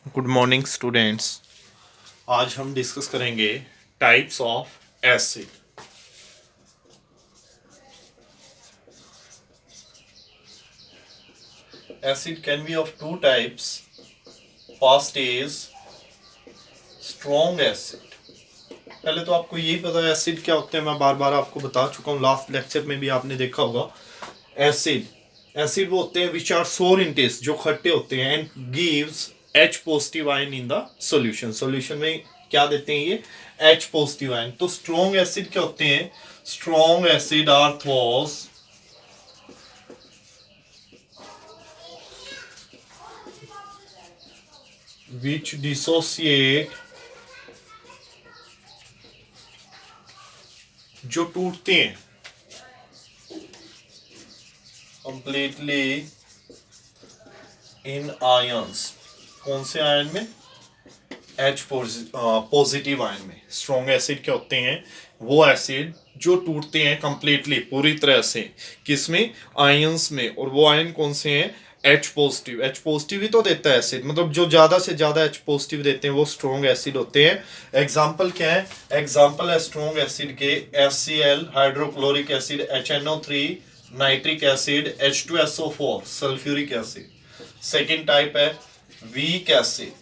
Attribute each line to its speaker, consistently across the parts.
Speaker 1: Good morning students. आज हम discuss करेंगे types of acid. Acid can be of two types. First is strong acid. पहले तो आपको यही पता है एसिड क्या होते हैं, मैं बार बार आपको बता चुका हूँ, लास्ट लेक्चर में भी आपने देखा होगा। एसिड एसिड वो होते हैं विच आर सोर इन टेस्ट, जो खट्टे होते हैं, and gives H positive ion in the solution. Solution में क्या देते हैं ये H पॉजिटिव आयन। तो स्ट्रॉन्ग एसिड क्या होते हैं? Strong acid are those which dissociate, जो टूटते हैं completely in ions। कौन से आयन में? H पॉजिटिव आयन में। स्ट्रॉन्ग एसिड क्या होते हैं? वो एसिड जो टूटते हैं कंप्लीटली, पूरी तरह से, किसमें? आयंस में। और वो आयन कौन से हैं? H positive. H पॉजिटिव ही तो देता है एसिड, मतलब जो ज्यादा से ज्यादा H पॉजिटिव देते हैं वो स्ट्रॉन्ग एसिड होते हैं। एग्जाम्पल क्या है? एग्जाम्पल है स्ट्रॉन्ग एसिड के HCl hydrochloric acid, HNO3 nitric acid, H2SO4 sulphuric acid. Second type है वीक एसिड।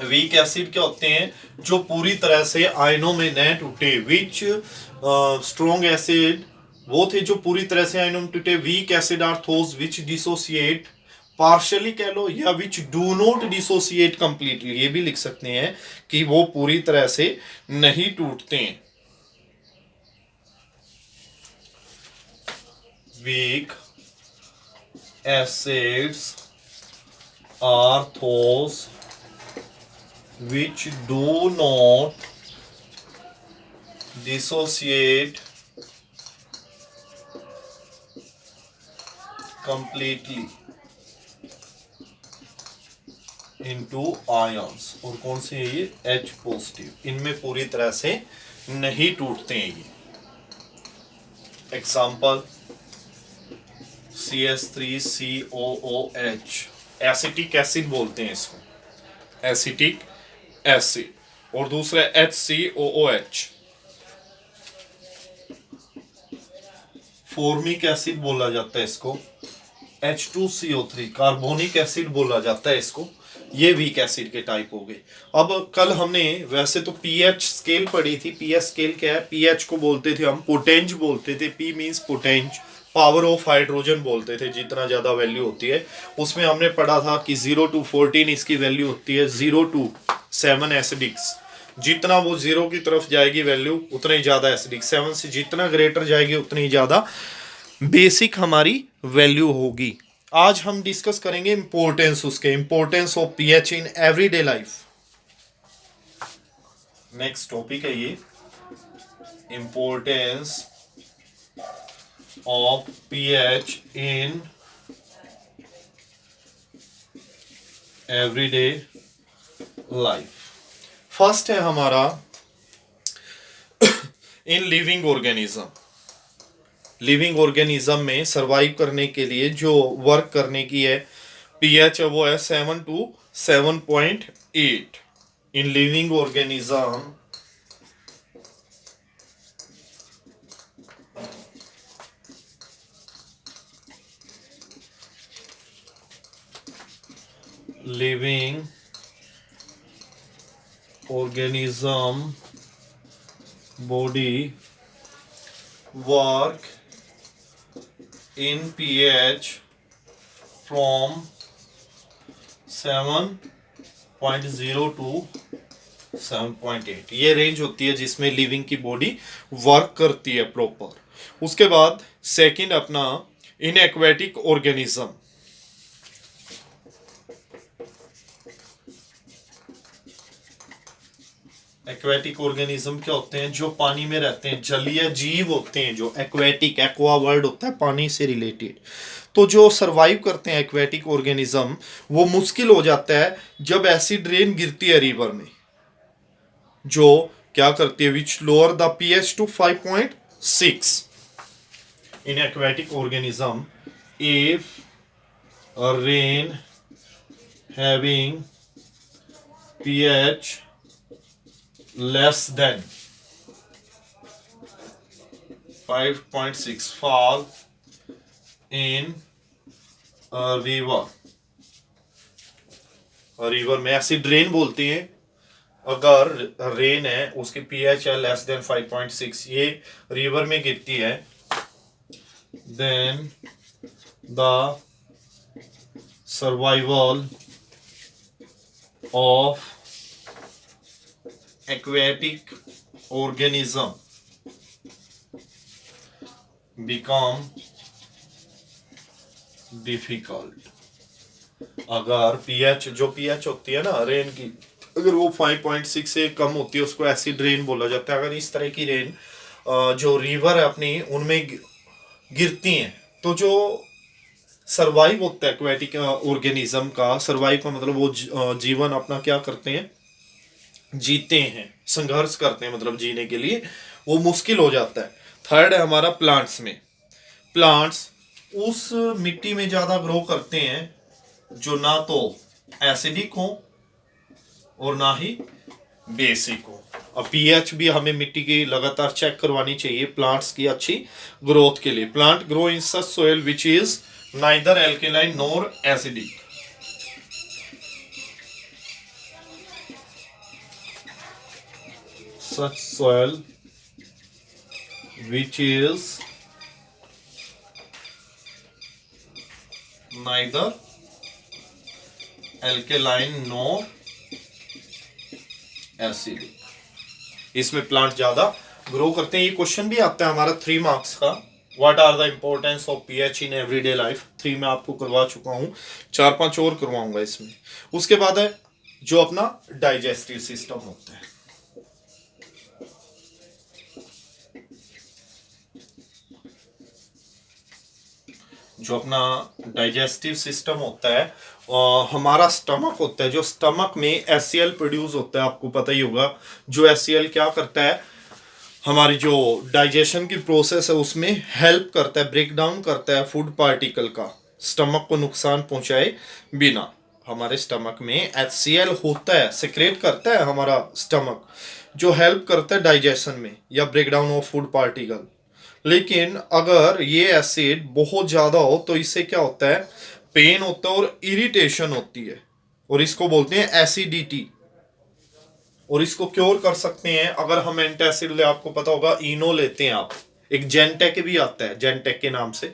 Speaker 1: वीक एसिड क्या होते हैं? जो पूरी तरह से आयनों में न टूटे। विच स्ट्रॉन्ग एसिड वो थे जो पूरी तरह से आयनों में टूटे। Weak acid are those which dissociate partially कह लो, या which do not dissociate completely, ये भी लिख सकते हैं कि वो पूरी तरह से नहीं टूटते हैं। Weak acids are those which do not dissociate completely into ions। और कौन से हैं ये? H positive. इनमें पूरी तरह से नहीं टूटते हैं ये। एग्जाम्पल CH3COOH, एसिटिक एसिड बोलते हैं इसको, एसिटिक एसिड। और दूसरा HCOOH, फॉर्मिक एसिड बोला जाता है इसको। H2CO3 कार्बोनिक एसिड बोला जाता है इसको। ये वीक एसिड के टाइप हो गए। अब कल हमने वैसे तो पीएच स्केल पढ़ी थी। पीएच स्केल क्या है? पीएच को बोलते थे हम पोटेंज बोलते थे। पी मींस पोटेंज, पावर ऑफ हाइड्रोजन बोलते थे। जितना ज्यादा वैल्यू होती है उसमें हमने पढ़ा था कि 0 to 14 इसकी वैल्यू होती है। 0 to 7 एसिडिक्स, जितना वो 0 की तरफ जाएगी वैल्यू उतना ही ज्यादा एसिडिक। 7 से जितना ग्रेटर जाएगी उतनी ही ज्यादा बेसिक हमारी वैल्यू होगी। आज हम डिस्कस करेंगे इंपॉर्टेंस, उसके importance of pH in everyday life. Next topic है ये, importance of pH in everyday life. First है हमारा in living organism. Living organism में सरवाइव करने के लिए जो वर्क करने की है पीएच है वो है 7 to 7.8 in living organism. Living organism body work in pH from 7.0 to 7.8। ये रेंज होती है जिसमें लिविंग की बॉडी वर्क करती है प्रॉपर। उसके बाद सेकंड अपना इन एक्वेटिक ऑर्गेनिज्म। एक्वेटिक ऑर्गेनिज्म क्या होते हैं? जो पानी में रहते हैं, जलीय जीव होते हैं। जो एक्वेटिक, एक्वा वर्ड होता है पानी से रिलेटेड। तो जो सरवाइव करते हैं एक्वेटिक ऑर्गेनिज्म, वो मुश्किल हो जाता है जब एसिड रेन गिरती है रिवर में, जो क्या करती है which lower the pH to 5.6 in aquatic organism. If rain having pH less than 5.6 fall in river, river में एसिड रेन बोलती हैं। अगर रेन है उसकी पीएच है लेस देन 5.6, ये रिवर में गिरती है, then the survival of aquatic organism become difficult। अगर पीएच, जो पीएच होती है ना रेन की, अगर वो 5.6 से कम होती है उसको एसिड रेन बोला जाता है। अगर इस तरह की रेन जो रिवर है अपनी उनमें गिरती हैं तो जो सरवाइव होता है एक्वेटिक ऑर्गेनिज्म का, सरवाइव का मतलब वो जीवन अपना क्या करते हैं, जीते हैं, संघर्ष करते हैं, मतलब जीने के लिए वो मुश्किल हो जाता है। थर्ड है हमारा प्लांट्स में, प्लांट्स उस मिट्टी में ज्यादा ग्रो करते हैं जो ना तो एसिडिक हो और ना ही बेसिक हो। अब पीएच भी हमें मिट्टी की लगातार चेक करवानी चाहिए प्लांट्स की अच्छी ग्रोथ के लिए। Plant grow in such soil which is neither alkaline nor acidic. Such soil which is neither alkaline nor acidic, इसमें प्लांट ज्यादा ग्रो करते हैं। ये क्वेश्चन भी आता है हमारा 3 मार्क्स का, what are the importance of pH in everyday life. 3 में आपको करवा चुका हूं, 4-5 और करवाऊंगा इसमें। उसके बाद है जो अपना डाइजेस्टिव सिस्टम होता है, जो अपना डाइजेस्टिव सिस्टम होता है, हमारा स्टमक होता है। जो स्टमक में एससीएल प्रोड्यूस होता है, आपको पता ही होगा। जो एससीएल क्या करता है, हमारी जो डाइजेशन की प्रोसेस है उसमें हेल्प करता है, ब्रेक डाउन करता है फूड पार्टिकल का, स्टमक को नुकसान पहुंचाए बिना। हमारे स्टमक में एचसीएल होता है, सिक्रेट करता है हमारा स्टमक, जो हेल्प करता है डाइजेशन में या break down of food particle. लेकिन अगर ये एसिड बहुत ज़्यादा हो तो इससे क्या होता है, पेन होता है और इरिटेशन होती है, और इसको बोलते हैं एसिडिटी। और इसको क्योर कर सकते हैं अगर हम एंटासिड ले, आपको पता होगा इनो लेते हैं आप, एक जेंटेक भी आता है जेंटेक के नाम से,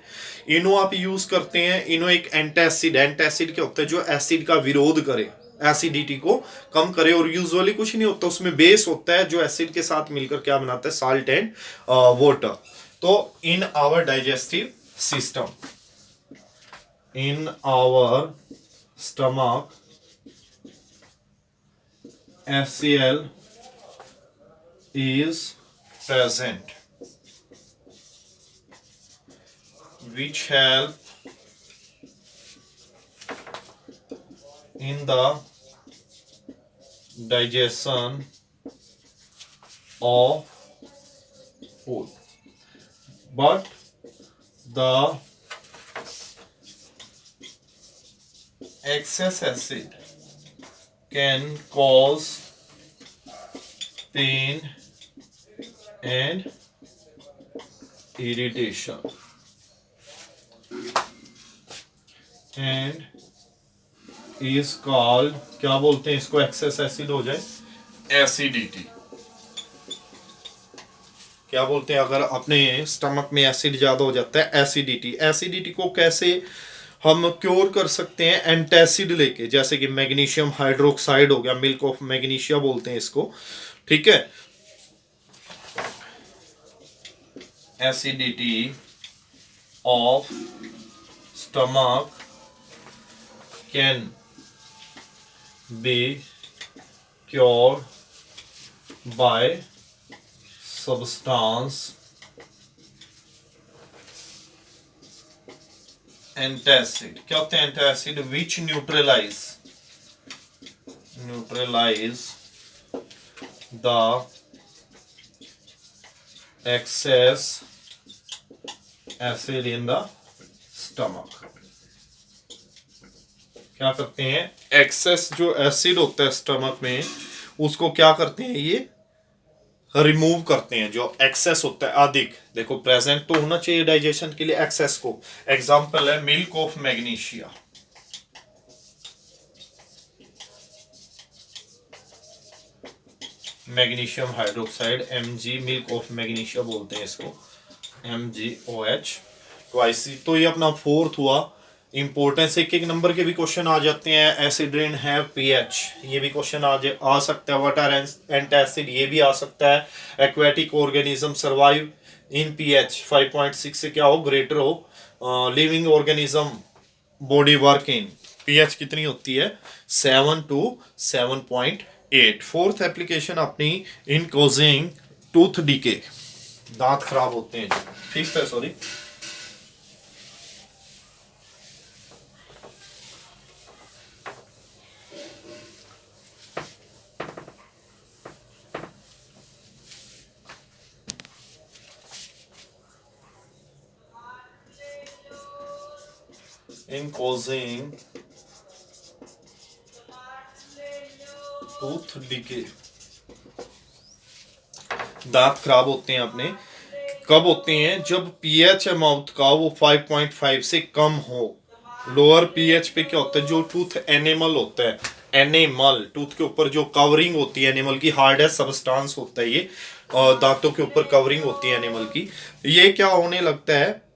Speaker 1: इनो आप यूज करते हैं। इनो एक एंटासिड, एंटासिड क्या होता है, जो एसिड का विरोध करे, एसिडिटी को कम करे। और यूजुअली कुछ नहीं होता, उसमें बेस होता है जो एसिड के साथ मिलकर क्या बनाता है, साल्ट एंड वाटर। तो in our digestive system, in our stomach, HCl is present, which help in the digestion of food, but the excess acid can cause pain and irritation, and is called, क्या बोलते हैं इसको, excess acid हो जाए acidity. क्या बोलते हैं अगर अपने स्टमक में एसिड ज्यादा हो जाता है, एसिडिटी। एसिडिटी को कैसे हम क्योर कर सकते हैं, एंटासिड लेके, जैसे कि मैग्नीशियम हाइड्रोक्साइड हो गया, मिल्क ऑफ मैग्नीशिया बोलते हैं इसको, ठीक है। Acidity of stomach can be cured by substance antacid। क्या होते हैं antacid, which neutralize the excess acid in the stomach। क्या करते हैं, एक्सेस जो एसिड होता है स्टमक में उसको क्या करते हैं, ये रिमूव करते हैं। जो एक्सेस होता है अधिक, देखो प्रेजेंट तो होना चाहिए डाइजेशन के लिए एक्सेस को। एग्जांपल है milk of magnesia. Magnesium hydroxide Mg, milk of magnesia बोलते हैं इसको, MgOH ट्वाइस। तो ये अपना फोर्थ हुआ। इंपॉर्टेंस एक एक नंबर के भी क्वेश्चन आ जाते हैं। एसिड रेन है पीएच, ये भी क्वेश्चन आ सकता है। वाटर एंटासिड, ये भी आ सकता है। Aquatic organism survive in pH 5.6 से क्या हो, ग्रेटर हो। Living organism body work in pH कितनी होती है, 7 to 7.8। फोर्थ एप्लीकेशन अपनी इन कॉजिंग टूथ डीके, दांत खराब होते हैं। ठीक है, सॉरी। इन कॉजिंग टूथ डीके, दांत खराब होते हैं अपने, कब होते हैं, जब पीएच है माउथ का वो 5.5 से कम हो। लोअर पीएच पे क्या होता है, जो टूथ एनिमल होता है, एनिमल टूथ के ऊपर जो कवरिंग होती है एनिमल की, हार्डेस्ट सब्सटेंस होता है ये, और दांतों के ऊपर कवरिंग होती है एनिमल की, ये क्या होने लगता है,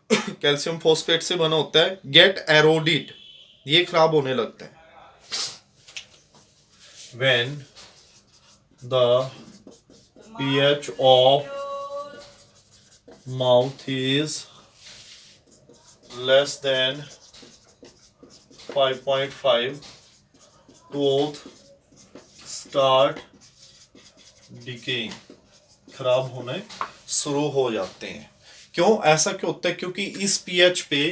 Speaker 1: कैल्शियम फॉस्फेट से बना होता है, गेट एरोडिड, ये खराब होने लगता है। when the pH of mouth is less than 5.5, tooth start decaying, खराब होने शुरू हो जाते हैं। क्यों ऐसा क्यों होता है, क्योंकि इस पीएच पे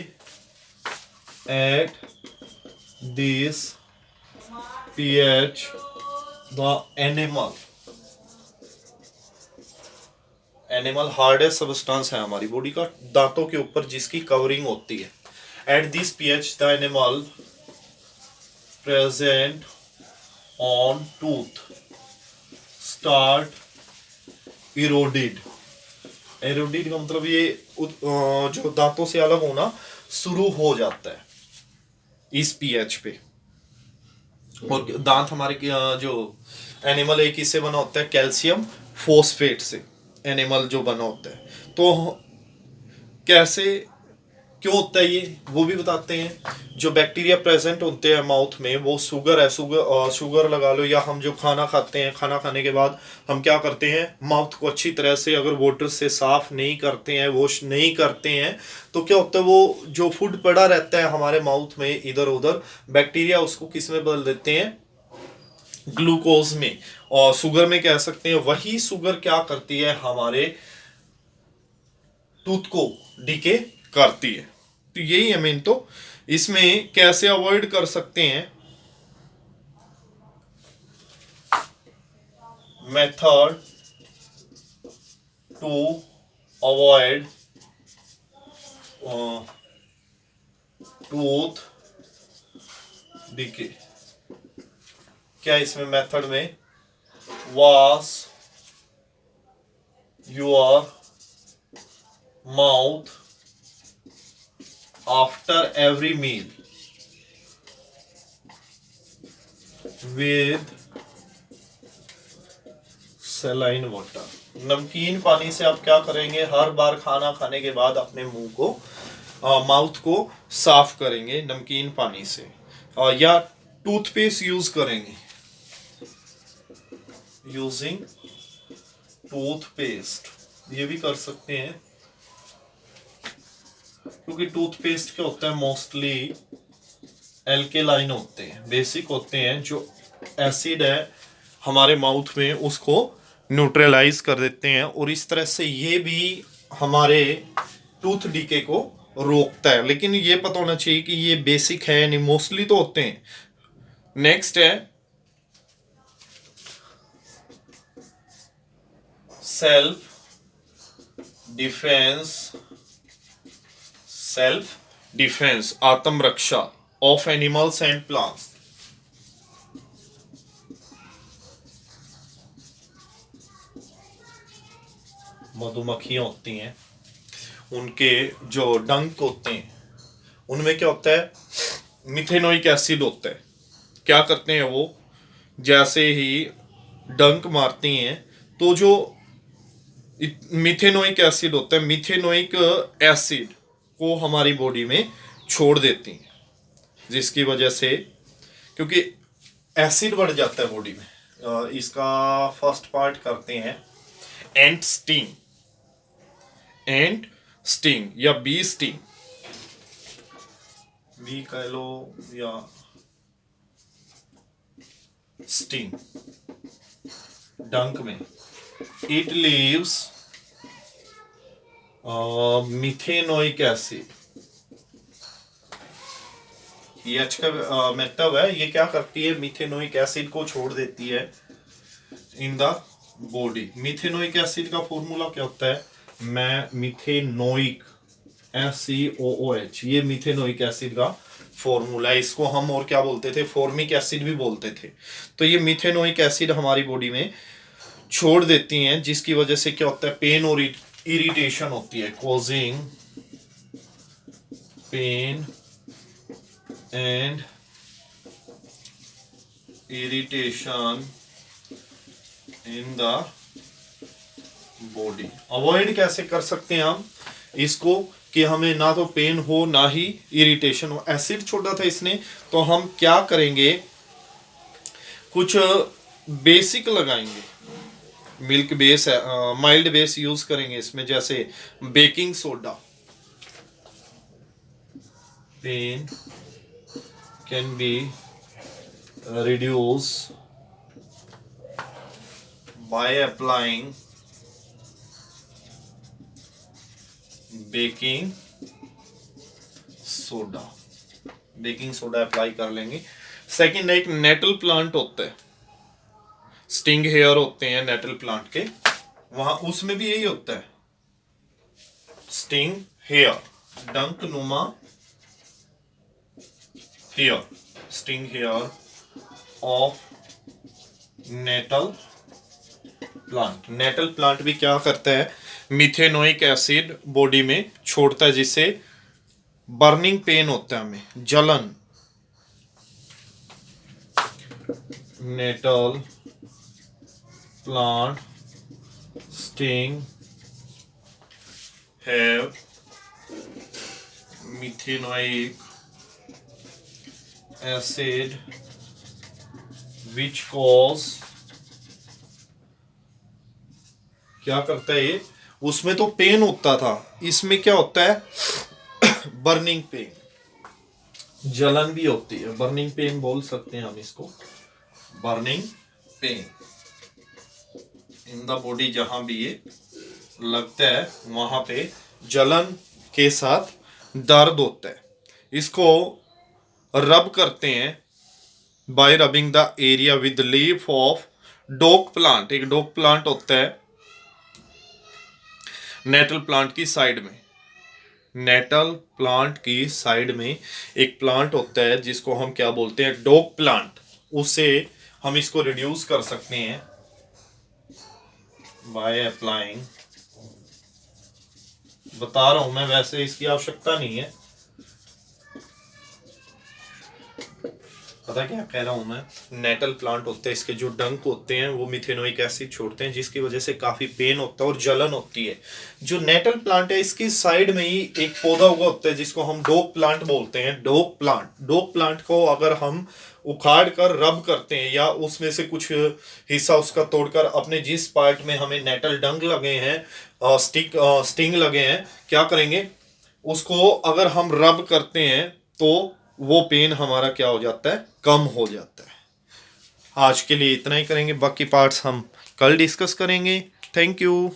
Speaker 1: eight this pH the animal hardest substance है हमारी बॉडी का, दांतों के ऊपर जिसकी कवरिंग होती है। At this pH the enamel present on tooth start eroded. Eroded का मतलब ये जो दांतों से अलग होना शुरू हो जाता है इस पीएच पे। और दांत हमारे जो एनिमल एक किससे बना होता है, कैल्शियम फॉस्फेट से एनिमल जो बना होता है। तो कैसे क्यों होता है ये, वो भी बताते हैं। जो बैक्टीरिया प्रेजेंट होते हैं माउथ में, वो शुगर है, शुगर लगा लो, या हम जो खाना खाते हैं, खाना खाने के बाद हम क्या करते हैं, माउथ को अच्छी तरह से अगर वाटर से साफ नहीं करते हैं, वॉश नहीं करते हैं, तो क्या होता है, वो जो फूड पड़ा रहता है हमारे माउथ में इधर उधर, बैक्टीरिया उसको किस में बदल देते हैं, ग्लूकोज में, और शुगर में कह सकते हैं। वही शुगर क्या करती है, हमारे टूथ को डीके करती है। तो यही है मेन। तो इसमें कैसे अवॉइड कर सकते हैं, method to avoid tooth decay, क्या इसमें मेथड में, wash your mouth after every meal with saline water. नमकीन पानी से आप क्या करेंगे, हर बार खाना खाने के बाद अपने मुंह को, माउथ को साफ करेंगे नमकीन पानी से, या टूथपेस्ट यूज करेंगे, यूजिंग टूथपेस्ट, ये भी कर सकते हैं। क्योंकि टूथपेस्ट क्या होता है, मोस्टली एल्केलाइन होते हैं, बेसिक होते हैं, जो एसिड है हमारे माउथ में उसको न्यूट्रलाइज कर देते हैं, और इस तरह से ये भी हमारे टूथ डीके को रोकता है। लेकिन ये पता होना चाहिए कि ये बेसिक है, नहीं मोस्टली तो होते हैं। नेक्स्ट है सेल्फ डिफेंस, सेल्फ डिफेंस, आत्मरक्षा ऑफ एनिमल्स एंड प्लांट्स। मधुमक्खियां होती हैं, उनके जो डंक होते हैं उनमें क्या होता है, मिथेनोइक एसिड होता है। क्या करते हैं वो, जैसे ही डंक मारती हैं तो जो मिथेनोइक एसिड होता है, मिथेनोइक एसिड को हमारी बॉडी में छोड़ देती हैं, जिसकी वजह से, क्योंकि एसिड बढ़ जाता है बॉडी में। इसका फर्स्ट पार्ट करते हैं एंट स्टिंग, एंट स्टिंग या बी स्टिंग, बी कह लो या स्टिंग, डंक में इट लीव्स मिथेनोइक एसिड, ये एच का मतलब है, ये क्या करती है, मिथेनोइक एसिड को छोड़ देती है इन द बॉडी। मिथेनोइक एसिड का फॉर्मूला क्या होता है, मिथेनोइक FCOOH, ये मिथेनोइक एसिड का फॉर्मूला है। इसको हम और क्या बोलते थे, फॉर्मिक एसिड भी बोलते थे। तो ये मिथेनोइक एसिड हमारी बॉडी में छोड़ देती हैं, जिसकी वजह से क्या होता है, पेन और इरिटेशन होती है, causing pain and irritation in the body. Avoid कैसे कर सकते हैं हम इसको, कि हमें ना तो पेन हो ना ही इरिटेशन हो। एसिड छोड़ा था इसने, तो हम क्या करेंगे, कुछ बेसिक लगाएंगे, milk base, mild base use करेंगे इसमें, जैसे baking soda. Pain can be reduce by applying baking soda, baking soda apply कर लेंगे। सेकंड, एक नेटल प्लांट होता है, स्टिंग हेयर होते हैं नेटल प्लांट के, वहां उसमें भी यही होता है, स्टिंग हेयर, डंक नुमा hair, sting hair of nettle plant. Nettle plant भी क्या करता है, मिथेनोइक एसिड बॉडी में छोड़ता है, जिससे बर्निंग पेन होता है, हमें जलन। Nettle plant sting have methanoic acid which cause, क्या करता है ये, उसमें तो पेन होता था, इसमें क्या होता है बर्निंग पेन, जलन भी होती है, बर्निंग पेन बोल सकते हैं हम इसको, burning pain in the body. जहां भी ये लगता है वहां पे जलन के साथ दर्द होता है। इसको रब करते हैं bye rubbing the area with leaf of डोक प्लांट। एक डोक प्लांट होता है नेटल प्लांट की साइड में, नेटल प्लांट की साइड में एक प्लांट होता है जिसको हम क्या बोलते हैं, डोक प्लांट। उससे हम इसको रिड्यूस कर सकते हैं बाय अप्लाइंग, बता रहा हूं मैं, वैसे इसकी आवश्यकता नहीं है, पता क्या कह रहा हूं मैं, नेटल प्लांट होते हैं, इसके जो डंक होते हैं वो मिथेनोइक एसिड छोड़ते हैं, जिसकी वजह से काफी पेन होता है और जलन होती है। जो नेटल प्लांट है इसकी साइड में ही एक पौधा उगा होता है जिसको हम डोक प्लांट बोलते हैं, डोक प्लांट। डोक प्लांट को अगर हम उखाड़ कर रब करते हैं या उसमें से कुछ हिस्सा उसका तोड़कर अपने जिस पार्ट में हमें नेटल डंक लगे हैं, स्टिंग लगे हैं, क्या करेंगे, उसको अगर हम रब करते हैं तो वो पेन हमारा क्या हो जाता है, कम हो जाता है। आज के लिए इतना ही करेंगे, बाकी पार्ट्स हम कल डिस्कस करेंगे। Thank you.